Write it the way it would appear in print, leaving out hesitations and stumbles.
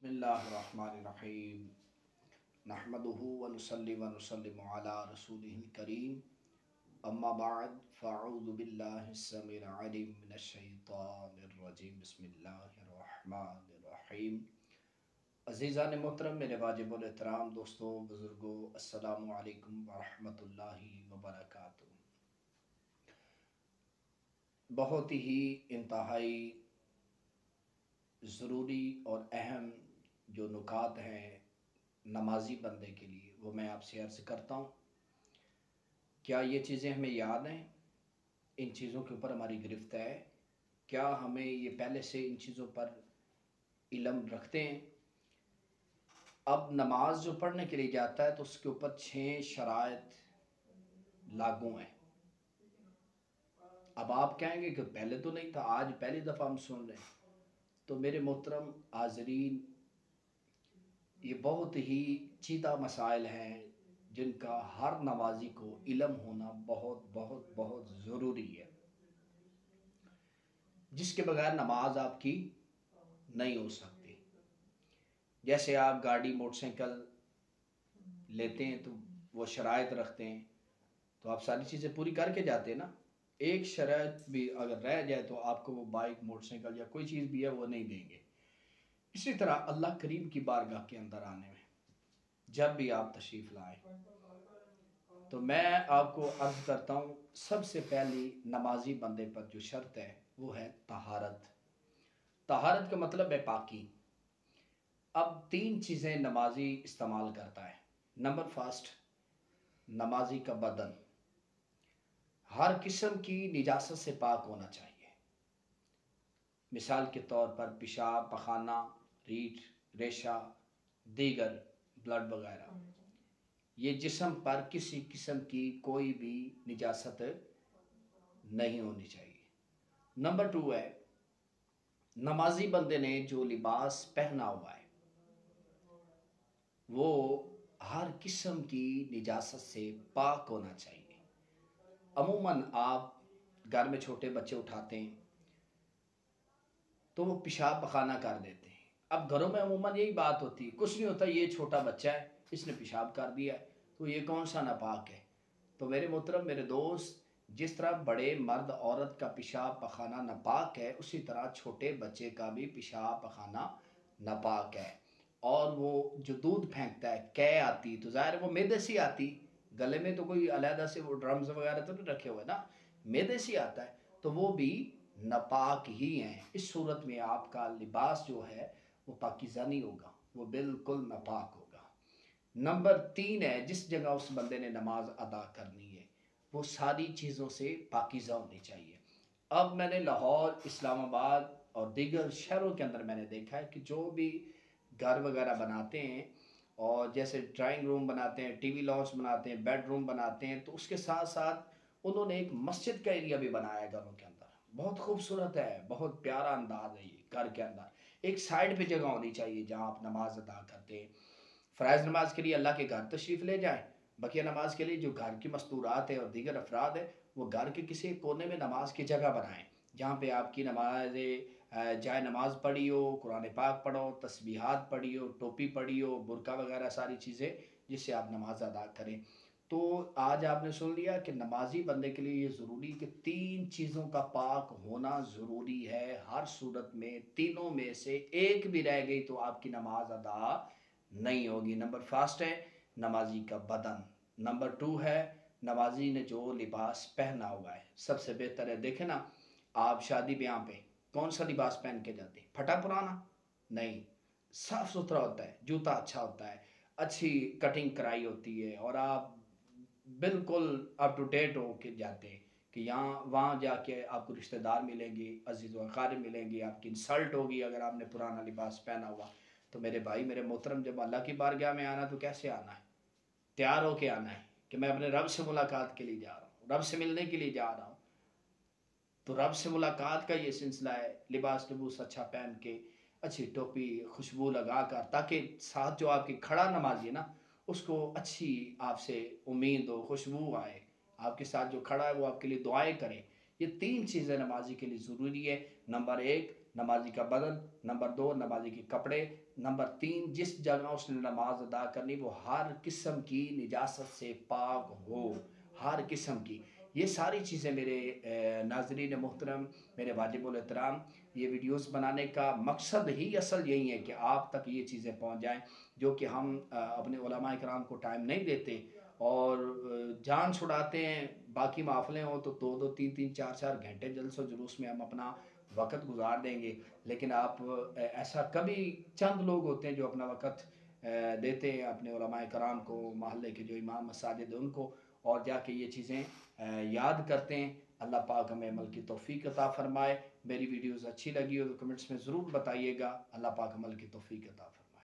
बिस्मिल्लाहिर्रहमानिर्रहीम नहमदुहु व नुसल्ली व नुसल्लिमु अला रसूलिहिल करीम अम्मा बाद फ़अऊज़ु बिल्लाहिस समीइल अलीम मिनश शैतानिर रजीम बिस्मिल्लाहिर्रहमानिर्रहीम। अज़ीज़ान मोहतरम, मेरे वाजिबुल एहतराम दोस्तों, बुज़ुर्गों, अस्सलामु अलैकुम व रहमतुल्लाहि व बरकातुहू। बहुत ही इंतहाई ज़रूरी और अहम जो नुकात हैं नमाजी बंदे के लिए, वो मैं आपसे अर्ज़ करता हूँ। क्या ये चीज़ें हमें याद हैं? इन चीज़ों के ऊपर हमारी गिरफ्त है? क्या हमें ये पहले से इन चीज़ों पर इल्म रखते हैं? अब नमाज जो पढ़ने के लिए जाता है तो उसके ऊपर 6 शराइत लागू हैं। अब आप कहेंगे कि पहले तो नहीं था, आज पहली दफ़ा हम सुन रहे हैं। तो मेरे मोहतरम हाज़रीन, ये बहुत ही चीदा मसाइल हैं जिनका हर नमाजी को इल्म होना बहुत बहुत बहुत ज़रूरी है, जिसके बगैर नमाज आपकी नहीं हो सकती। जैसे आप गाड़ी मोटरसाइकिल लेते हैं तो वो शराइत रखते हैं, तो आप सारी चीज़ें पूरी करके जाते हैं ना। एक शराइत भी अगर रह जाए तो आपको वो बाइक मोटरसाइकिल या कोई चीज़ भी है वो नहीं देंगे। इसी तरह अल्लाह करीम की बारगाह के अंदर आने में जब भी आप तशरीफ़ लाएँ तो मैं आपको अर्ज़ करता हूँ, सबसे पहली नमाजी बंदे पर जो शर्त है वो है तहारत। तहारत का मतलब है पाकी। अब 3 चीज़ें नमाजी इस्तेमाल करता है। नंबर फर्स्ट, नमाजी का बदन हर किस्म की निजासत से पाक होना चाहिए। मिसाल के तौर पर पेशाब, पखाना, रीठ, रेशा, दीगर ब्लड वगैरह, ये जिस्म पर किसी किस्म की कोई भी निजासत नहीं होनी चाहिए। नंबर 2 है, नमाजी बंदे ने जो लिबास पहना हुआ है वो हर किस्म की निजासत से पाक होना चाहिए। अमूमन आप घर में छोटे बच्चे उठाते हैं तो वो पेशाब पखाना कर देते हैं। अब घरों में अमूमन यही बात होती है, कुछ नहीं होता, ये छोटा बच्चा है, इसने पेशाब कर दिया है, तो ये कौन सा नापाक है। तो मेरे मोहतरम, मेरे दोस्त, जिस तरह बड़े मर्द औरत का पेशाब पखाना नापाक है, उसी तरह छोटे बच्चे का भी पेशाब पखाना नापाक है। और वो जो दूध फेंकता है, कै आती, तो ज़ाहिर है वो मैदे से आती, गले में तो कोई अलहदा से वो ड्रम्स वगैरह तो नहीं रखे हुए ना, मैदे से आता है, तो वो भी नापाक ही हैं। इस सूरत में आपका लिबास जो है वो पाकीज़ा नहीं होगा, वो बिल्कुल नापाक होगा। नंबर 3 है, जिस जगह उस बंदे ने नमाज अदा करनी है वो सारी चीज़ों से पाकीज़ा होनी चाहिए। अब मैंने लाहौर, इस्लामाबाद और दीगर शहरों के अंदर मैंने देखा है कि जो भी घर वगैरह बनाते हैं और जैसे ड्राइंग रूम बनाते हैं, टीवी लॉन्च बनाते हैं, बेडरूम बनाते हैं, तो उसके साथ साथ उन्होंने एक मस्जिद का एरिया भी बनाया है घरों के अंदर। बहुत खूबसूरत है, बहुत प्यारा अंदाज है ये। घर के अंदर एक साइड पे जगह होनी चाहिए जहाँ आप नमाज अदा करते हैं। फ़राइज़ नमाज के लिए अल्लाह के घर तशरीफ़ ले जाएं, बकिया नमाज के लिए जो घर की मस्तूरात है और दीगर अफराद है वो घर के किसी कोने में नमाज की जगह बनाएं जहाँ पे आपकी नमाज जाए नमाज पढ़ी हो, कुरान पाक पढ़ो, तस्बीहात पढ़ी हो, टोपी पढ़ी हो, बुरका वगैरह सारी चीज़ें जिससे आप नमाज अदा करें। तो आज आपने सुन लिया कि नमाजी बंदे के लिए ये ज़रूरी कि 3 चीज़ों का पाक होना ज़रूरी है हर सूरत में। तीनों में से एक भी रह गई तो आपकी नमाज अदा नहीं होगी। नंबर फर्स्ट है नमाजी का बदन, नंबर 2 है नमाजी ने जो लिबास पहना हुआ है। सबसे बेहतर है, देखें ना, आप शादी ब्याह पे कौन सा लिबास पहन के जाते हैं? फटा पुराना नहीं, साफ सुथरा होता है, जूता अच्छा होता है, अच्छी कटिंग कराई होती है और आप बिल्कुल अप टू डेट हो के जाते हैं कि यहाँ वहाँ जाके आपको रिश्तेदार मिलेंगे, अजीज़ व अक़ारिब मिलेंगे, आपकी इंसल्ट होगी अगर आपने पुराना लिबास पहना हुआ। तो मेरे भाई, मेरे मोहतरम, जब अल्लाह की बारगाह में आना तो कैसे आना है? तैयार होके आना है कि मैं अपने रब से मुलाकात के लिए जा रहा हूँ, रब से मिलने के लिए जा रहा हूँ। तो रब से मुलाकात का ये सिलसिला है, लिबास लबूस अच्छा पहन के, अच्छी टोपी, खुशबू लगा कर, ताकि साथ जो आपकी खड़ा नमाजी है ना उसको अच्छी आपसे उम्मीद हो, खुशबू आए, आपके साथ जो खड़ा है वो आपके लिए दुआएं करे। ये 3 चीज़ें नमाजी के लिए ज़रूरी है। नंबर 1 नमाजी का बदन, नंबर 2 नमाजी के कपड़े, नंबर 3, जिस जगह उसने नमाज अदा करनी वो हर किस्म की निजासत से पाक हो, हर किस्म की। ये सारी चीज़ें मेरे नाज़रीन मोहतरम, मेरे वाजिबुल एहतराम, ये वीडियोस बनाने का मकसद ही असल यही है कि आप तक ये चीज़ें पहुंच जाएं, जो कि हम अपने उलमा इकराम को टाइम नहीं देते और जान छुड़ाते हैं। बाकी माफले हों तो 2-2, 3-3, 4-4 घंटे जलसो जुलूस में हम अपना वक़्त गुजार देंगे, लेकिन आप ऐसा कभी चंद लोग होते हैं जो अपना वक़्त देते हैं अपने उलमाए कराम को, मोहल्ले के जो इमाम मसाजिद हैं उनको, और जाके ये चीज़ें याद करते हैं। अल्लाह पाक हमें अमल की तौफ़ीक अता फ़रमाए। मेरी वीडियोज़ अच्छी लगी हो तो कमेंट्स में ज़रूर बताइएगा। अल्लाह पाक अमल की तौफ़ीक अता